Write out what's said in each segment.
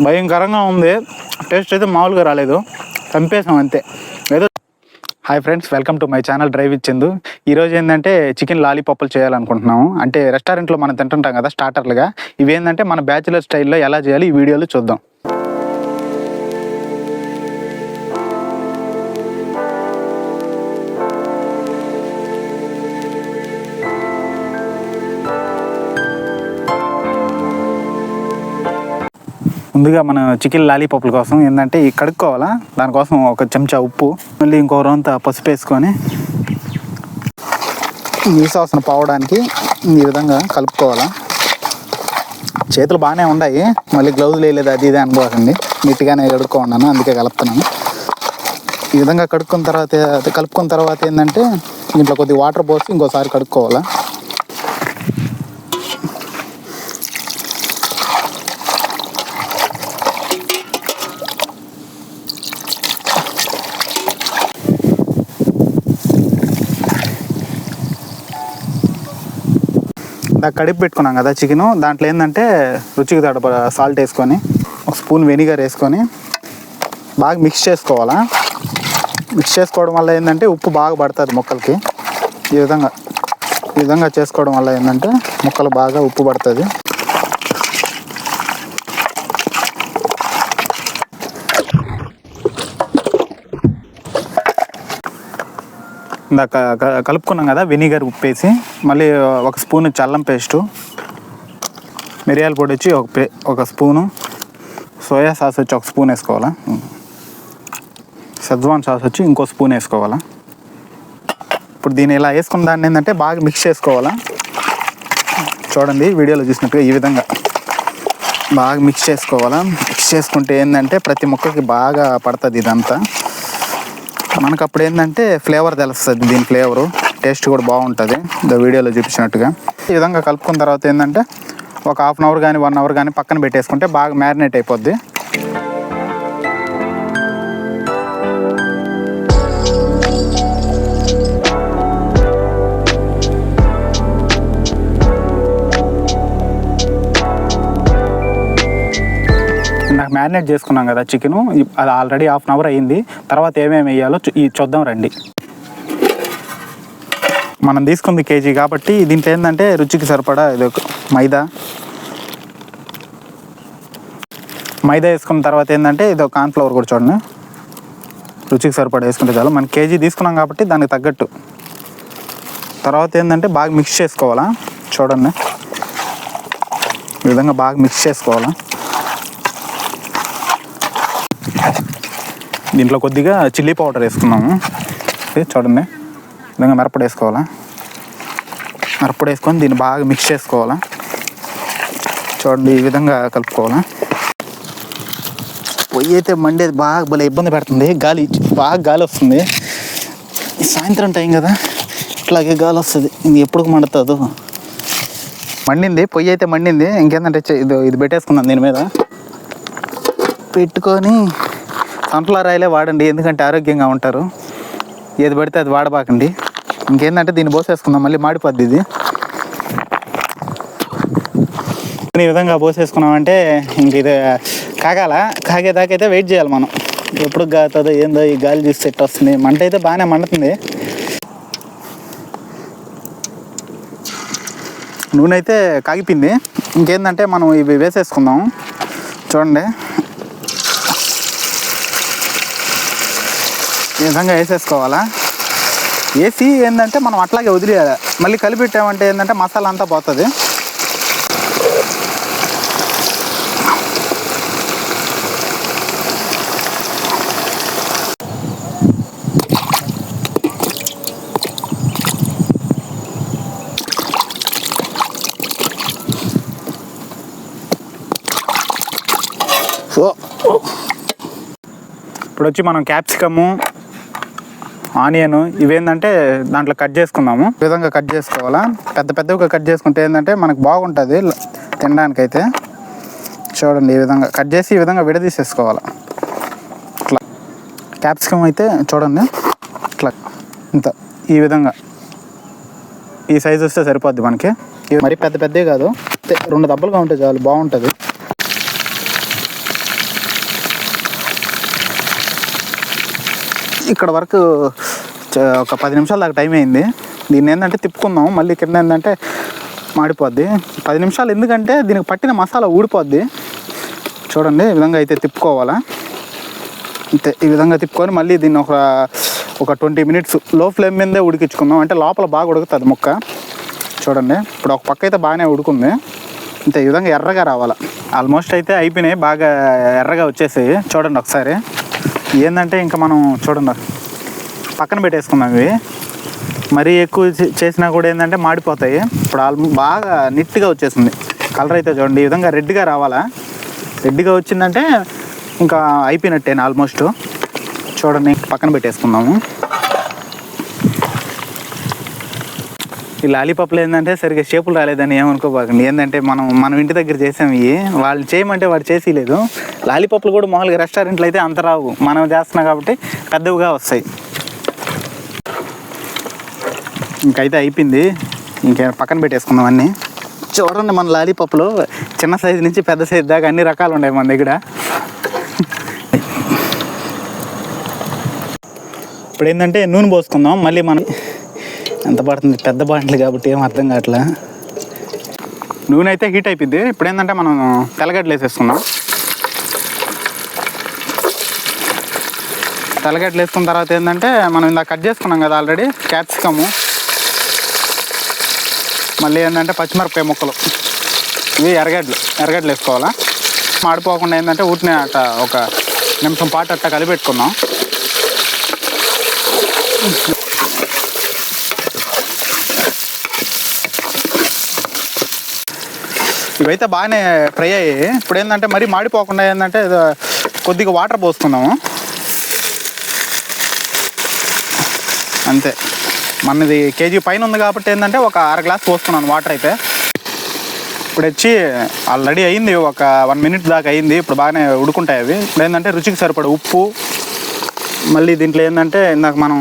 భయంకరంగా ఉంది. టేస్ట్ అయితే మామూలుగా రాలేదు, చంపేసాం అంతే ఏదో. Hi friends, welcome to my channel drive with Chandu. ఈరోజు ఏంటంటే చికెన్ లాలీపాప్లు చేయాలనుకుంటున్నాము. అంటే రెస్టారెంట్లో మనం తింటుంటాం కదా స్టార్టర్లుగా, ఇవేంటంటే మన బ్యాచులర్ స్టైల్లో ఎలా చేయాలి ఈ వీడియోలో చూద్దాం. ముందుగా మన చికెన్ లాలీపాప్ల కోసం ఏంటంటే ఈ కడుక్కోవాలా. దానికోసం ఒక చెంచా ఉప్పు, మళ్ళీ ఇంకో రొంత పసుపు వేసుకొని నీసు వాసన పోవడానికి ఈ విధంగా కలుపుకోవాలా. చేతులు బాగానే ఉన్నాయి, మళ్ళీ గ్లౌజ్ వేయలేదు అది ఇది అనుకోకండి, నీట్గానే కడుక్కోన్నాను, అందుకే కలుపుతున్నాను. ఈ విధంగా కలుపుకున్న తర్వాత ఏంటంటే దీంట్లో కొద్దిగా వాటర్ పోసి ఇంకోసారి కడుక్కోవాలా. కడిపి పెట్టుకున్నాం కదా చికెను, దాంట్లో ఏంటంటే రుచికి తగ్గ సాల్ట్ వేసుకొని ఒక స్పూన్ వెనిగర్ వేసుకొని బాగా మిక్స్ చేసుకోవాలా. మిక్స్ చేసుకోవడం వల్ల ఏంటంటే ఉప్పు బాగా పడుతుంది ముక్కలకి. ఈ విధంగా చేసుకోవడం వల్ల ఏంటంటే ముక్కలు బాగా ఉప్పు పడుతుంది. ఇందాక కలుపుకున్నాం కదా వెనిగర్, ఉప్పు వేసి మళ్ళీ ఒక స్పూన్ అల్లం పేస్టు, మిరియాల పొడి వచ్చి ఒక స్పూను, సోయా సాస్ వచ్చి ఒక స్పూన్ వేసుకోవాలా, షెజ్వాన్ సాస్ వచ్చి ఇంకో స్పూన్ వేసుకోవాలా. ఇప్పుడు దీన్ని ఇలా వేసుకున్న దాన్ని ఏంటంటే బాగా మిక్స్ చేసుకోవాలా. చూడండి వీడియోలో చూసినట్టుగా ఈ విధంగా బాగా మిక్స్ చేసుకోవాలా. మిక్స్ చేసుకుంటే ఏంటంటే ప్రతి ముక్కకి బాగా పడుతుంది ఇదంతా. మనకు అప్పుడు ఏంటంటే ఫ్లేవర్ తెలుస్తుంది, దీని ఫ్లేవరు టేస్ట్ కూడా బాగుంటుంది వీడియోలో చూపించినట్టుగా. ఈ విధంగా కలుపుకున్న తర్వాత ఏంటంటే ఒక హాఫ్ అన్ అవర్ కానీ 1 అవర్ కానీ పక్కన పెట్టేసుకుంటే బాగా మ్యారినేట్ అయిపోద్ది. నాకు మ్యారినేట్ చేసుకున్నాం కదా చికెను, అది ఆల్రెడీ హాఫ్ అన్ అవర్ అయ్యింది. తర్వాత ఏమేమి వేయాలో చూద్దాం రండి. మనం తీసుకుంది కేజీ కాబట్టి దీంట్లో ఏంటంటే రుచికి సరిపడా ఇది మైదా వేసుకున్న తర్వాత ఏంటంటే ఇది కార్న్ఫ్లవర్ కూడా చూడండి, రుచికి సరిపడా వేసుకుంటే చాలు. మనం కేజీ తీసుకున్నాం కాబట్టి దానికి తగ్గట్టు. తర్వాత ఏంటంటే బాగా మిక్స్ చేసుకోవాలా. చూడండి ఈ విధంగా బాగా మిక్స్ చేసుకోవాలా. దీంట్లో కొద్దిగా చిల్లీ పౌడర్ వేసుకున్నాము. చూడండి ఈ విధంగా మిరప్పొడి వేసుకోవాలా. మిరప్పొడి వేసుకొని దీన్ని బాగా మిక్స్ చేసుకోవాలా. చూడండి ఈ విధంగా కలుపుకోవాలా. పొయ్యి అయితే మండేది బాగా భలే ఇబ్బంది పెడుతుంది, బాగా గాలి వస్తుంది. సాయంత్రం టైం కదా ఇట్లాగే గాలి వస్తుంది, ఇది ఎప్పుడు మండుతుందో. మండింది పొయ్యి అయితే మండింది. ఇంకేంటంటే ఇది పెట్టేసుకున్నాను, దీని మీద పెట్టుకొని సన్ఫ్లవర్ ఆయిలే వాడండి, ఎందుకంటే ఆరోగ్యంగా ఉంటారు. ఏది పడితే అది వాడబాకండి. ఇంకేంటంటే దీన్ని పోసేసుకుందాం, మళ్ళీ మాడిపోద్ది ఇది. ఈ విధంగా పోసేసుకున్నామంటే ఇంక ఇది కాగేదాకైతే వెయిట్ చేయాలి మనం. ఎప్పుడు కాగుతుందో ఏందో, ఈ గాలి చూసి సెట్ వస్తుంది. మంట అయితే బాగానే మండుతుంది. నూనె అయితే కాగిపోయింది. ఇంకేంటంటే మనం ఇవి వేసేసుకుందాం. చూడండి ఈ విధంగా వేసేసుకోవాలా. వేసి ఏంటంటే మనం అట్లాగే వదిలేయాలి. మళ్ళీ కలిపెట్టామంటే ఏంటంటే మసాలా అంతా పోతుంది. ఇప్పుడు వచ్చి మనం క్యాప్సికము, ఆనియన్ ఇవేంటంటే దాంట్లో కట్ చేసుకుందాము. ఈ విధంగా కట్ చేసుకోవాలా. పెద్దగా కట్ చేసుకుంటే ఏంటంటే మనకు బాగుంటుంది తినడానికైతే. చూడండి ఈ విధంగా కట్ చేసి ఈ విధంగా విడదీసేసుకోవాలి. ఇట్లా క్యాప్సికమ్ అయితే చూడండి ఇట్లా ఇంత ఈ విధంగా ఈ సైజు వస్తే సరిపోద్ది మనకి. మరీ పెద్దవి కాదు, 2 దెబ్బలుగా ఉంటే చాలు, బాగుంటుంది. ఇక్కడ వరకు ఒక 10 నిమిషాల దాకా టైం అయింది. దీన్ని ఏంటంటే తిప్పుకుందాం, మళ్ళీ కింద ఏంటంటే మాడిపోద్ది. 10 నిమిషాలు ఎందుకంటే దీనికి పట్టిన మసాలా ఊడిపోద్ది. చూడండి ఈ విధంగా అయితే తిప్పుకోవాలా. అంతే, ఈ విధంగా తిప్పుకొని మళ్ళీ దీన్ని ఒక 20 మినిట్స్ లో ఫ్లేమ్ మీదే ఉడికించుకుందాం. అంటే లోపల బాగా ఉడుకుతుంది ముక్క. చూడండి ఇప్పుడు ఒక పక్క అయితే బాగానే ఉడుకుంది. అంతే, ఈ విధంగా ఎర్రగా రావాలి. ఆల్మోస్ట్ అయితే అయిపోయినాయి, బాగా ఎర్రగా వచ్చేసాయి. చూడండి ఒకసారి. ఏంటంటే ఇంకా మనం చూడండి పక్కన పెట్టేసుకుందాం. ఇవి మరీ ఎక్కువ చేసినా కూడా ఏంటంటే మాడిపోతాయి. ఇప్పుడు బాగా నీట్గా వచ్చేసింది. కలర్ అయితే చూడండి ఈ విధంగా రెడ్గా రావాలా. రెడ్గా వచ్చిందంటే ఇంకా అయిపోయినట్టేనా ఆల్మోస్ట్. చూడండి పక్కన పెట్టేసుకుందాము. ఈ లాలీపాప్లు ఏంటంటే సరిగ్గా షేపులు రాలేదని ఏమనుకోబాకండి. ఏంటంటే మనం ఇంటి దగ్గర చేసాం. ఇవి వాళ్ళు చేయమంటే వాడు చేసిలేదు. లాలీపాప్లు కూడా మామూలుగా రెస్టారెంట్లు అయితే అంత రావు, మనం చేస్తున్నాం కాబట్టి పెద్దవిగా వస్తాయి. ఇంకైతే అయిపోయింది, ఇంకే పక్కన పెట్టేసుకుందాం అన్నీ. చూడండి మన లాలీపాప్లు చిన్న సైజు నుంచి పెద్ద సైజు దాకా అన్ని రకాలు ఉన్నాయి మన దగ్గర. ఇప్పుడు ఏంటంటే నూనె పోసుకుందాం. మళ్ళీ మనం ఎంత పడుతుంది, పెద్ద బాండ్లు కాబట్టి ఏం అర్థం కావట్లే. నూనె అయితే హీట్ అయిపోయింది. ఇప్పుడు ఏంటంటే మనం తెల్లగడ్డలు వేసేసుకుందాం. తెల్లగడ్డలు వేసుకున్న తర్వాత ఏంటంటే మనం ఇందాక కట్ చేసుకున్నాం కదా ఆల్రెడీ క్యాప్సికము, మళ్ళీ ఏంటంటే పచ్చిమిరపకాయ ముక్కలు, ఇవి ఎర్రగడ్డలు వేసుకోవాలా. మాడిపోకుండా ఏంటంటే ఊటిని అట్ట ఒక నిమిషం పాటు అట్ట కలిపెట్టుకుందాం. ఇవైతే బాగానే ఫ్రై అయ్యాయి. ఇప్పుడు ఏంటంటే మరీ మాడిపోకుండా ఏంటంటే కొద్దిగా వాటర్ పోసుకుందాము. అంతే, మనది కేజీ పైన ఉంది కాబట్టి ఏంటంటే ఒక 1/2 గ్లాస్ పోసుకున్నాను వాటర్ అయితే. ఇప్పుడు వచ్చి ఆల్రెడీ అయింది, ఒక 1 మినిట్ దాకా అయింది. ఇప్పుడు బాగానే ఉడుకుంటాయి అవి. ఇప్పుడు ఏంటంటే రుచికి సరిపడ ఉప్పు, మళ్ళీ దీంట్లో ఏంటంటే ఇందాక మనం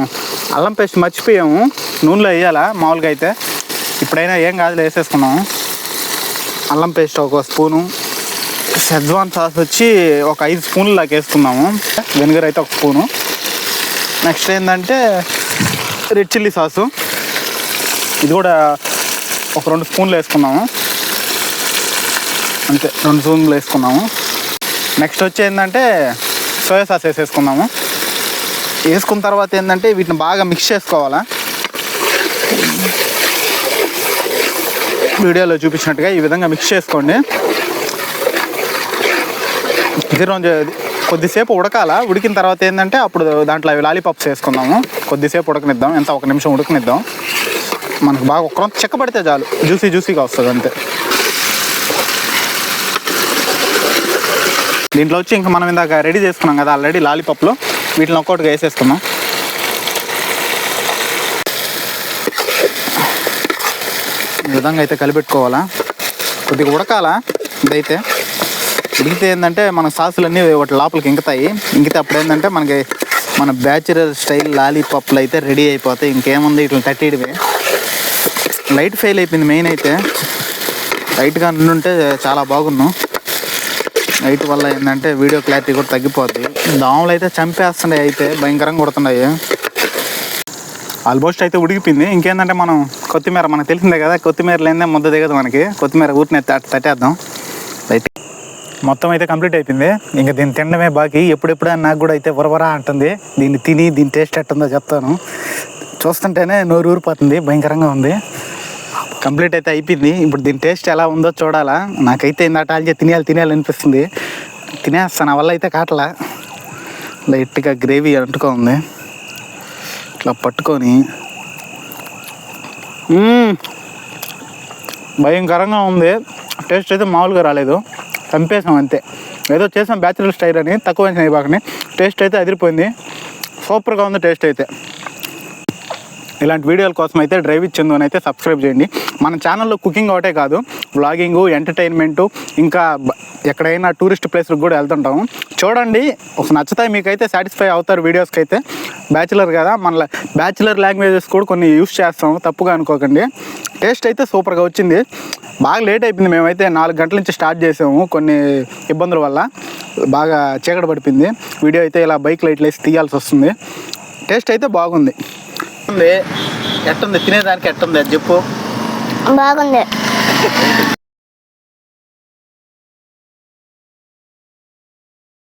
అల్లం పేస్ట్ మర్చిపోయాము, నూనెలో వేయాలా మామూలుగా అయితే. ఇప్పుడైనా ఏం కాదు వేసేసుకున్నాము. అల్లం పేస్ట్ ఒక స్పూను, షెజ్వాన్ సాస్ వచ్చి ఒక 5 స్పూన్లు దాకా వేసుకున్నాము, వెనిగర్ అయితే 1 స్పూను. నెక్స్ట్ ఏంటంటే రెడ్ చిల్లీ సాసు, ఇది కూడా ఒక 2 స్పూన్లు వేసుకున్నాము. అంతే, 2 స్పూన్లు వేసుకున్నాము. నెక్స్ట్ వచ్చి ఏంటంటే సోయా సాస్ వేసేసుకున్నాము. వేసుకున్న తర్వాత ఏంటంటే వీటిని బాగా మిక్స్ చేసుకోవాలా. వీడియోలో చూపించినట్టుగా ఈ విధంగా మిక్స్ చేసుకోండి. ఇది కొద్దిసేపు ఉడకాల. ఉడికిన తర్వాత ఏంటంటే అప్పుడు దాంట్లో అవి లాలీపాప్స్ వేసుకుందాము. కొద్దిసేపు ఉడకనిద్దాం, ఎంత 1 నిమిషం ఉడకనిద్దాం. మనకు బాగా ఒక్క చెక్కబడితే చాలు, జ్యూసీగా వస్తుంది అంతే. దీంట్లో వచ్చి ఇంకా మనం ఇందాక రెడీ చేసుకున్నాం కదా ఆల్రెడీ లాలీపాప్లో, వీటిని ఒక్కొక్కటిగా వేసేసుకున్నాం. ఈ విధంగా అయితే కలిపెట్టుకోవాలా. కొద్దిగా ఉడకాలా. ఇదైతే ఉడికితే ఏంటంటే మన సాసులన్నీ వాటి లోపలికి ఇంకితే అప్పుడు ఏంటంటే మనకి మన బ్యాచులర్ స్టైల్ లాలీపాప్లు అయితే రెడీ అయిపోతాయి. ఇంకేముంది, ఇట్లా తట్టేయడమే. లైట్ ఫెయిల్ అయిపోయింది మెయిన్ అయితే. లైట్గా ఉంటే చాలా బాగున్నాం. లైట్ వల్ల ఏంటంటే వీడియో క్లారిటీ కూడా తగ్గిపోద్ది. దోమలు అయితే చంపేస్తున్నాయి, అయితే భయంకరంగా కొడుతున్నాయి. ఆల్మోస్ట్ అయితే ఉడికిపోయింది. ఇంకేంటంటే మనం కొత్తిమీర, మనకు తెలిసిందే కదా, కొత్తిమీర లేదే ముద్ద దిగదు మనకి. కొత్తిమీర ఊరిని తట్టేద్దాం. రైట్, మొత్తం అయితే కంప్లీట్ అయిపోయింది. ఇంకా దీన్ని తినడమే బాకీ. ఎప్పుడెప్పుడు నాకు కూడా అయితే వరవరా అంటుంది. దీన్ని తిని దీని టేస్ట్ ఎట్టుందో చెప్తాను. చూస్తుంటేనే నోరు ఊరిపోతుంది, భయంకరంగా ఉంది. కంప్లీట్ అయితే అయిపోయింది. ఇప్పుడు దీని టేస్ట్ ఎలా ఉందో చూడాలా. నాకైతే ఇందాక తినేయాలనిపిస్తుంది. తినేస్తాను, నా వల్ల అయితే కాటలా. లైట్గా గ్రేవీ అంటుకో ఉంది, ఇట్లా పట్టుకొని భయంకరంగా ఉంది. టేస్ట్ అయితే మామూలుగా రాలేదు, చంపేసాం అంతే. ఏదో చేసాం బ్యాచులర్ స్టైల్ అని, తక్కువ బాగానే. టేస్ట్ అయితే అదిరిపోయింది, సూపర్గా ఉంది టేస్ట్ అయితే. ఇలాంటి వీడియోల కోసం అయితే డ్రైవ్ విత్ చందు అని అయితే సబ్స్క్రైబ్ చేయండి. మన ఛానల్లో కుకింగ్ ఒకటే కాదు, వ్లాగింగు, ఎంటర్టైన్మెంటు, ఇంకా ఎక్కడైనా టూరిస్ట్ ప్లేస్లకు కూడా వెళ్తుంటాము. చూడండి, ఒక నచ్చుతాయి, మీకైతే సాటిస్ఫై అవుతారు వీడియోస్కి అయితే. బ్యాచిలర్ కదా, మన బ్యాచిలర్ లాంగ్వేజెస్ కూడా కొన్ని యూస్ చేస్తాము, తప్పుగా అనుకోకండి. టేస్ట్ అయితే సూపర్గా వచ్చింది. బాగా లేట్ అయిపోయింది, మేమైతే 4 గంటల నుంచి స్టార్ట్ చేసాము. కొన్ని ఇబ్బందుల వల్ల బాగా చీకటి పడిపోయింది. వీడియో అయితే ఇలా బైక్ లైట్లు వేసి తీయాల్సి వస్తుంది. టేస్ట్ అయితే బాగుంది. ఎట్టుంది తినేదానికి? ఎట్టుంది అది చెప్పు. బాగుంది.